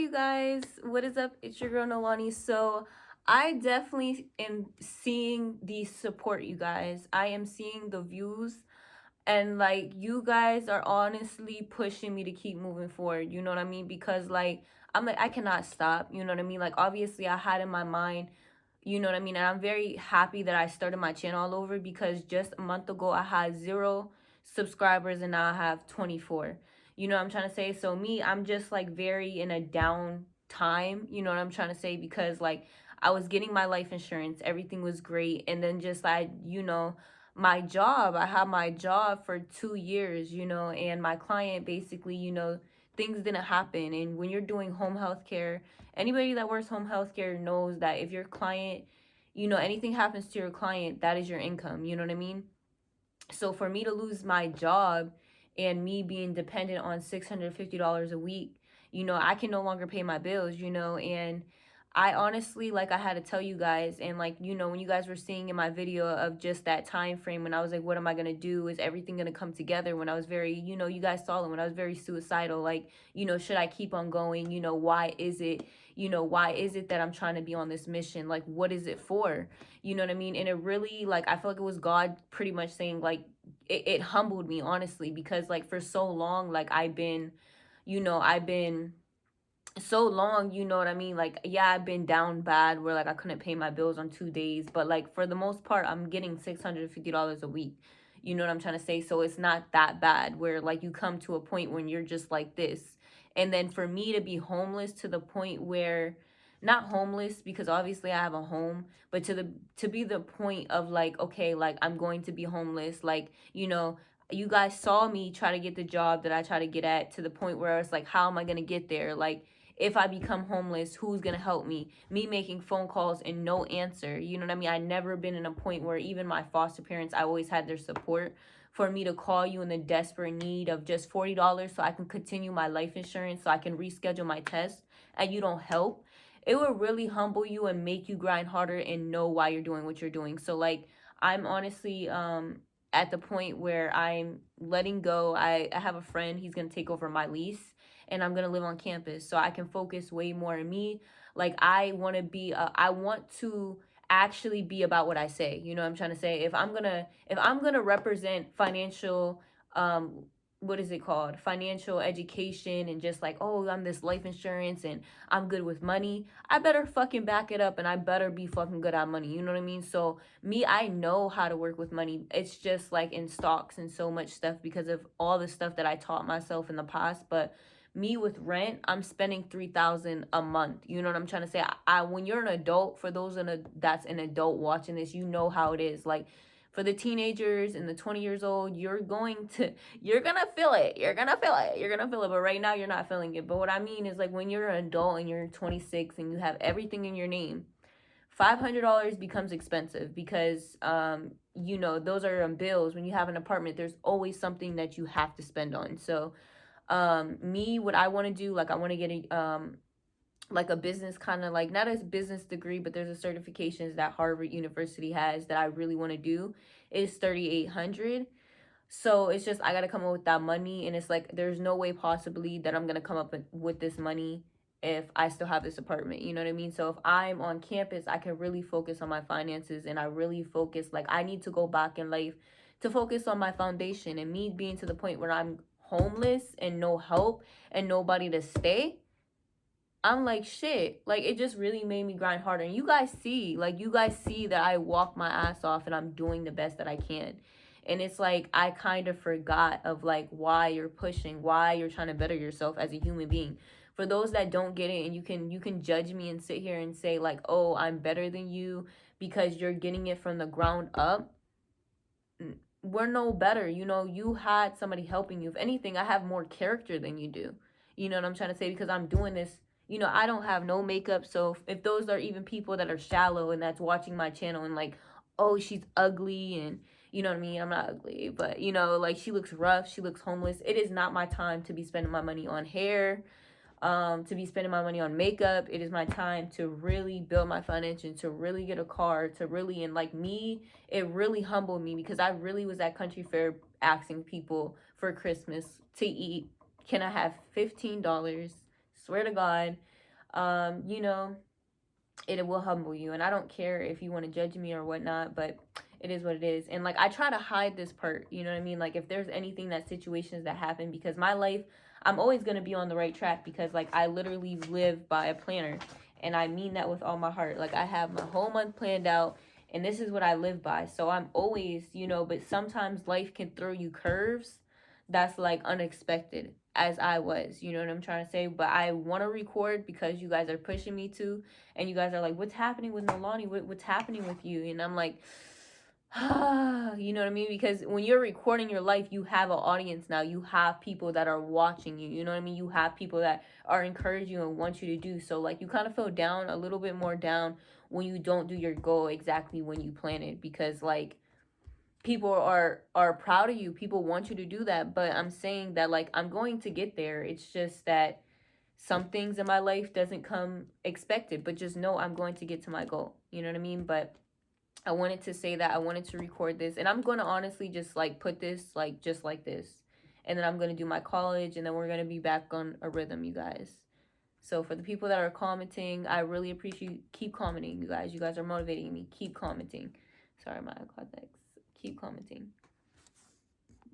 you guys, what is up? It's your girl Nolani. So I definitely am seeing the support, you guys. I am seeing the views, and like you guys are honestly pushing me to keep moving forward. You know what I mean? Because like I'm like I cannot stop. You know what I mean? Like obviously I had in my mind, you know what I mean? And I'm very happy that I started my channel all over, because just a month ago I had 0 subscribers and now I have 24. You know what I'm trying to say? So me, I'm just like very in a down time, you know what I'm trying to say? Because like I was getting my life insurance, everything was great, and then just like, my job, I had my job for 2 years, and my client basically, things didn't happen. And when you're doing home health care, anybody that works home health care knows that if your client, anything happens to your client, that is your income. You know what I mean? So for me to lose my job and me being dependent on $650 a week, I can no longer pay my bills, and I honestly, like, I had to tell you guys, and like, when you guys were seeing in my video of just that time frame when I was like, what am I gonna do? Is everything gonna come together? When I was very, you guys saw it when I was very suicidal, like, should I keep on going? Why is it that I'm trying to be on this mission? Like, what is it for? You know what I mean? And it really, like, I feel like it was God pretty much saying, like, it humbled me, honestly, because like for so long, like I've been so long, you know what I mean? Like, yeah, I've been down bad where like I couldn't pay my bills on 2 days, but like for the most part, I'm getting $650 a week. You know what I'm trying to say? So it's not that bad where like you come to a point when you're just like this. And then for me to be homeless to the point where, not homeless because obviously I have a home, but to be the point of like, okay, like I'm going to be homeless, like, you guys saw me try to get the job that I try to get at, to the point where it's like, how am I going to get there? Like, if I become homeless, who's gonna help me? Me making phone calls and no answer. You know what I mean? I never been in a point where even my foster parents, I always had their support. For me to call you in the desperate need of just $40 so I can continue my life insurance, so I can reschedule my test, and you don't help, it will really humble you and make you grind harder and know why you're doing what you're doing. So like, I'm honestly at the point where I'm letting go. I have a friend, he's gonna take over my lease, and I'm gonna live on campus so I can focus way more on me. Like, I want to actually be about what I say. You know what I'm trying to say? If I'm gonna represent financial, what is it called? Financial education, and just like, oh, I'm this life insurance and I'm good with money. I better fucking back it up, and I better be fucking good at money. You know what I mean? So me, I know how to work with money. It's just like in stocks and so much stuff because of all the stuff that I taught myself in the past. But me with rent, I'm spending 3,000 a month. You know what I'm trying to say? I when you're an adult, for those that's an adult watching this, you know how it is. Like, for the teenagers and the 20 years old, you're gonna feel it. You're gonna feel it. But right now you're not feeling it. But what I mean is, like, when you're an adult and you're 26 and you have everything in your name, $500 becomes expensive because those are your bills. When you have an apartment, there's always something that you have to spend on. So me, what I want to do, like, I want to get a like a business, kind of like, not a business degree, but there's a certifications that Harvard University has that I really want to do, is 3,800. So it's just, I got to come up with that money, and it's like there's no way possibly that I'm going to come up with this money if I still have this apartment. You know what I mean? So if I'm on campus, I can really focus on my finances, and I really focus, like, I need to go back in life to focus on my foundation. And me being to the point where I'm homeless and no help and nobody to stay, I'm like, shit. Like, it just really made me grind harder. And you guys see that I walk my ass off and I'm doing the best that I can. And it's like, I kind of forgot of like why you're pushing, why you're trying to better yourself as a human being. For those that don't get it, and you can judge me and sit here and say like, oh, I'm better than you because you're getting it from the ground up. We're no better. You had somebody helping you. If anything, I have more character than you do. You know what I'm trying to say? Because I'm doing this, I don't have no makeup. So if those are even people that are shallow and that's watching my channel and like, oh, she's ugly, and you know what I mean? I'm not ugly, but like, she looks rough, she looks homeless. It is not my time to be spending my money on hair, to be spending my money on makeup. It is my time to really build my financials, to really get a car, to really, and like me, it really humbled me because I really was at Country Fair asking people for Christmas to eat, can I have $15? Swear to God. you know, it will humble you. And I don't care if you want to judge me or whatnot, but it is what it is. And like, I try to hide this part, you know what I mean? Like, if there's anything, that situations that happen, because my life, I'm always going to be on the right track, because like, I literally live by a planner, and I mean that with all my heart. Like, I have my whole month planned out, and this is what I live by. So I'm always, you know, but sometimes life can throw you curves that's like unexpected, as I was, you know what I'm trying to say? But I want to record because you guys are pushing me to, and you guys are like, what's happening with Nolani? What's happening with you? And I'm like, you know what I mean? Because when you're recording your life, you have an audience now. You have people that are watching you. You know what I mean? You have people that are encouraging you and want you to do. So like, you kind of feel down, a little bit more down, when you don't do your goal exactly when you plan it, because like, people are proud of you. People want you to do that. But I'm saying that like, I'm going to get there. It's just that some things in my life doesn't come expected, but just know I'm going to get to my goal. You know what I mean? But I wanted to say that, I wanted to record this, and I'm going to honestly just like put this like just like this, and then I'm going to do my college, and then we're going to be back on a rhythm, you guys. So for the people that are commenting, I really appreciate, keep commenting, you guys. You guys are motivating me. Keep commenting. Sorry, my context. Keep commenting.